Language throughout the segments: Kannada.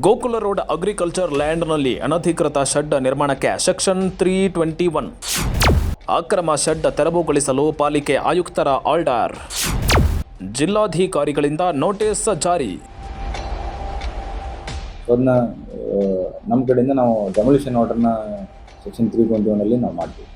ಗೋಕುಲ ರೋಡ್ ಅಗ್ರಿಕಲ್ಚರ್ ಲ್ಯಾಂಡ್ನಲ್ಲಿ ಅನಧಿಕೃತ ಶೆಡ್ ನಿರ್ಮಾಣಕ್ಕೆ ಸೆಕ್ಷನ್ 321 ಅಕ್ರಮ ಶೆಡ್ ತೆರವುಗೊಳಿಸಲು ಪಾಲಿಕೆ ಆಯುಕ್ತರ ಆರ್ಡರ್. ಜಿಲ್ಲಾಧಿಕಾರಿಗಳಿಂದ ನೋಟಿಸ್ ಜಾರಿ. ಅದನ್ನ ನಮ್ಮ ಕಡೆಯಿಂದ ನಾವು ಡೆಮೊಲಿಷನ್ ಆರ್ಡರ್ನ ಸೆಕ್ಷನ್ 321 ನಾವು ಮಾಡ್ತೀವಿ.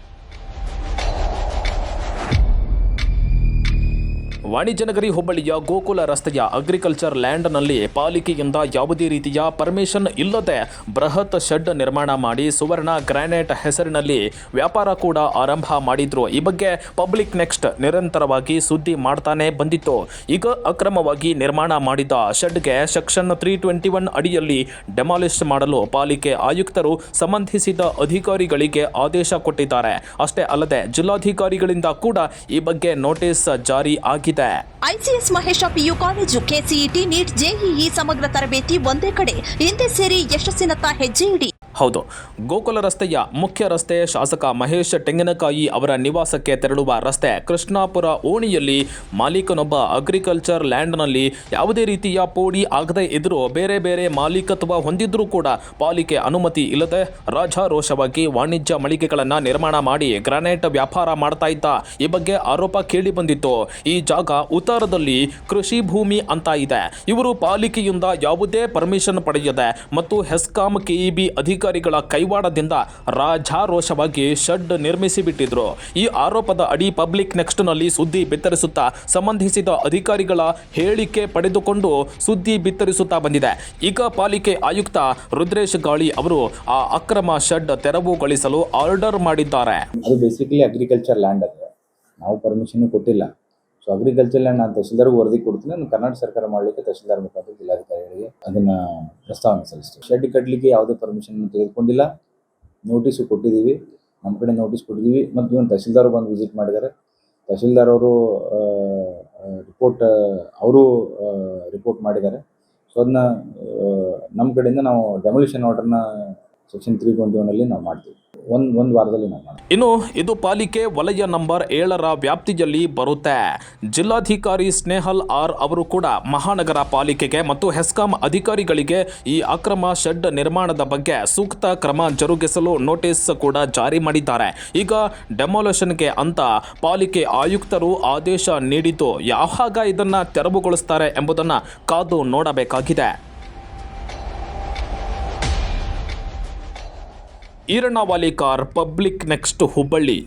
ವಾಣಿಜ್ಯ ನಗರಿ ಹುಬ್ಬಳ್ಳಿಯ ಗೋಕುಲ ರಸ್ತೆಯ ಅಗ್ರಿಕಲ್ಚರ್ ಲ್ಯಾಂಡ್ನಲ್ಲಿ ಪಾಲಿಕೆಯಿಂದ ಯಾವುದೇ ರೀತಿಯ ಪರ್ಮಿಷನ್ ಇಲ್ಲದೆ ಬೃಹತ್ ಶೆಡ್ ನಿರ್ಮಾಣ ಮಾಡಿ ಸುವರ್ಣ ಗ್ರಾನೈಟ್ ಹೆಸರಿನಲ್ಲಿ ವ್ಯಾಪಾರ ಕೂಡ ಆರಂಭ ಮಾಡಿದ್ರು. ಈ ಬಗ್ಗೆ ಪಬ್ಲಿಕ್ ನೆಕ್ಸ್ಟ್ ನಿರಂತರವಾಗಿ ಸುದ್ದಿ ಮಾಡ್ತಾನೆ ಬಂದಿತ್ತು. ಈಗ ಅಕ್ರಮವಾಗಿ ನಿರ್ಮಾಣ ಮಾಡಿದ ಶೆಡ್ಗೆ ಸೆಕ್ಷನ್ 321 ಅಡಿಯಲ್ಲಿ ಡೆಮಾಲಿಷ್ ಮಾಡಲು ಪಾಲಿಕೆ ಆಯುಕ್ತರು ಸಂಬಂಧಿಸಿದ ಅಧಿಕಾರಿಗಳಿಗೆ ಆದೇಶ ಕೊಟ್ಟಿದ್ದಾರೆ. ಅಷ್ಟೇ ಅಲ್ಲದೆ ಜಿಲ್ಲಾಧಿಕಾರಿಗಳಿಂದ ಕೂಡ ಈ ಬಗ್ಗೆ ನೋಟಿಸ್ ಜಾರಿ ಆಗಿದೆ. ICS Mahesha PU college, KCET, NEET, JEE ಸಮಗ್ರ ತರಬೇತಿ ಒಂದೇ ಕಡೆ. ಹಿಂದೆ ಸೇರಿ ಯಶಸ್ಸಿನತ್ತ ಹೆಜ್ಜೆ ಇಡಿ. ಹೌದು, ಗೋಕುಲ ರಸ್ತೆಯ ಮುಖ್ಯ ರಸ್ತೆ ಶಾಸಕ ಮಹೇಶ್ ತೆಂಗಿನಕಾಯಿ ಅವರ ನಿವಾಸಕ್ಕೆ ತೆರಳುವ ರಸ್ತೆ ಕೃಷ್ಣಾಪುರ ಓಣಿಯಲ್ಲಿ ಮಾಲೀಕನೊಬ್ಬ ಅಗ್ರಿಕಲ್ಚರ್ ಲ್ಯಾಂಡ್ನಲ್ಲಿ ಯಾವುದೇ ರೀತಿಯ ಪೋಡಿ ಆಗದೇ ಇದ್ರೂ ಬೇರೆ ಬೇರೆ ಮಾಲೀಕತ್ವ ಹೊಂದಿದ್ರೂ ಕೂಡ ಪಾಲಿಕೆ ಅನುಮತಿ ಇಲ್ಲದೆ ರಾಜಾರೋಷವಾಗಿ ವಾಣಿಜ್ಯ ಮಳಿಗೆಗಳನ್ನು ನಿರ್ಮಾಣ ಮಾಡಿ ಗ್ರಾನೈಟ್ ವ್ಯಾಪಾರ ಮಾಡ್ತಾ ಇದ್ದ. ಈ ಬಗ್ಗೆ ಆರೋಪ ಕೇಳಿ ಬಂದಿತ್ತು. ಈ ಜಾಗ ಉತ್ತರದಲ್ಲಿ ಕೃಷಿ ಭೂಮಿ ಅಂತ ಇದೆ. ಇವರು ಪಾಲಿಕೆಯಿಂದ ಯಾವುದೇ ಪರ್ಮಿಷನ್ ಪಡೆಯದೆ ಮತ್ತು ಹೆಸ್ಕಾಂ ಕೆಇಬಿ ಅಧಿಕಾರಿಗಳ ಕೈವಾಡದಿಂದ ರಾಜಾರೋಷವಾಗಿ ಶೆಡ್ ನಿರ್ಮಿಸಿಬಿಟ್ಟಿದ್ರು. ಈ ಆರೋಪದ ಅಡಿ ಪಬ್ಲಿಕ್ ನೆಕ್ಸ್ಟ್ನಲ್ಲಿ ಸುದ್ದಿ ಬಿತ್ತರಿಸುತ್ತಾ ಸಂಬಂಧಿಸಿದ ಅಧಿಕಾರಿಗಳ ಹೇಳಿಕೆ ಪಡೆದುಕೊಂಡು ಸುದ್ದಿ ಬಿತ್ತರಿಸುತ್ತಾ ಬಂದಿದೆ. ಈಗ ಪಾಲಿಕೆ ಆಯುಕ್ತ ರುದ್ರೇಶ್ ಗಾಳಿ ಅವರು ಆ ಅಕ್ರಮ ಶೆಡ್ ತೆರವುಗೊಳಿಸಲು ಆರ್ಡರ್ ಮಾಡಿದ್ದಾರೆ. ಅದು ಬೇಸಿಕಲಿ ಅಗ್ರಿಕಲ್ಚರ್ ಲ್ಯಾಂಡ್ ಅದು, ನಾವು ಪರ್ಮಿಷನ್ ಕೊಟ್ಟಿಲ್ಲ. ಸೊ ಅಗ್ರಿಕಲ್ಚರ್ ಲ್ಯಾಂಡ್ ನಾನು ತಹಶೀಲ್ದಾರ್ಗೆ ವರದಿ ಕೊಡ್ತೀನಿ. ನಾನು ಕರ್ನಾಟಕ ಸರ್ಕಾರ ಮಾಡಲಿಕ್ಕೆ ತಹಶೀಲ್ದಾರ್ ಮುಖಾಂತರ ಜಿಲ್ಲಾಧಿಕಾರಿಗಳಿಗೆ ಅದನ್ನ ಪ್ರಸ್ತಾವನೆ ಸಲ್ಲಿಸ್ತೀವಿ. ಶೆಡ್ ಕಟ್ಟಲಿಕ್ಕೆ ಯಾವುದೇ ಪರ್ಮಿಷನ್ ತೆಗೆದುಕೊಂಡಿಲ್ಲ. ನೋಟಿಸು ಕೊಟ್ಟಿದ್ದೀವಿ, ನಮ್ಮ ಕಡೆ ನೋಟಿಸ್ ಕೊಟ್ಟಿದ್ದೀವಿ. ಮತ್ತು ಇವನು ತಹಶೀಲ್ದಾರ್ ಬಂದು ವಿಸಿಟ್ ಮಾಡಿದ್ದಾರೆ. ತಹಶೀಲ್ದಾರ್ ಅವರು ರಿಪೋರ್ಟ್ ಮಾಡಿದ್ದಾರೆ. ಸೊ ಅದನ್ನ ನಮ್ಮ ಕಡೆಯಿಂದ ನಾವು ಡೆಮೊಲಿಷನ್ ಆರ್ಡರ್ನ ಸೆಕ್ಷನ್ 321 ನಾವು ಮಾಡ್ತೀವಿ. ಒಂದು ವಾರದಲ್ಲಿ ನಾವು ಮಾಡ್ತೀವಿ. ಇನ್ನು ಇದು ಪಾಲಿಕೆ ವಲಯ ನಂಬರ್ 7ರ ವ್ಯಾಪ್ತಿಯಲ್ಲಿ ಬರುತ್ತೆ. ಜಿಲ್ಲಾಧಿಕಾರಿ ಸ್ನೇಹಲ್ ಆರ್ ಅವರು ಕೂಡ ಮಹಾನಗರ ಪಾಲಿಕೆಗೆ ಮತ್ತು ಹೆಸ್ಕಾಂ ಅಧಿಕಾರಿಗಳಿಗೆ ಈ ಅಕ್ರಮ ಶೆಡ್ ನಿರ್ಮಾಣದ ಬಗ್ಗೆ ಸೂಕ್ತ ಕ್ರಮ ಜರುಗಿಸಲು ನೋಟಿಸ್ ಕೂಡ ಜಾರಿ ಮಾಡಿದ್ದಾರೆ. ಈಗ ಡೆಮೊಲೇಷನ್ಗೆ ಅಂತ ಪಾಲಿಕೆ ಆಯುಕ್ತರು ಆದೇಶ ನೀಡಿದ್ದು ಯಾವಾಗ ಇದನ್ನ ತೆರವುಗೊಳಿಸ್ತಾರೆ ಎಂಬುದನ್ನು ಕಾದು ನೋಡಬೇಕಾಗಿದೆ. Iranna Walikar, public next, Hubballi.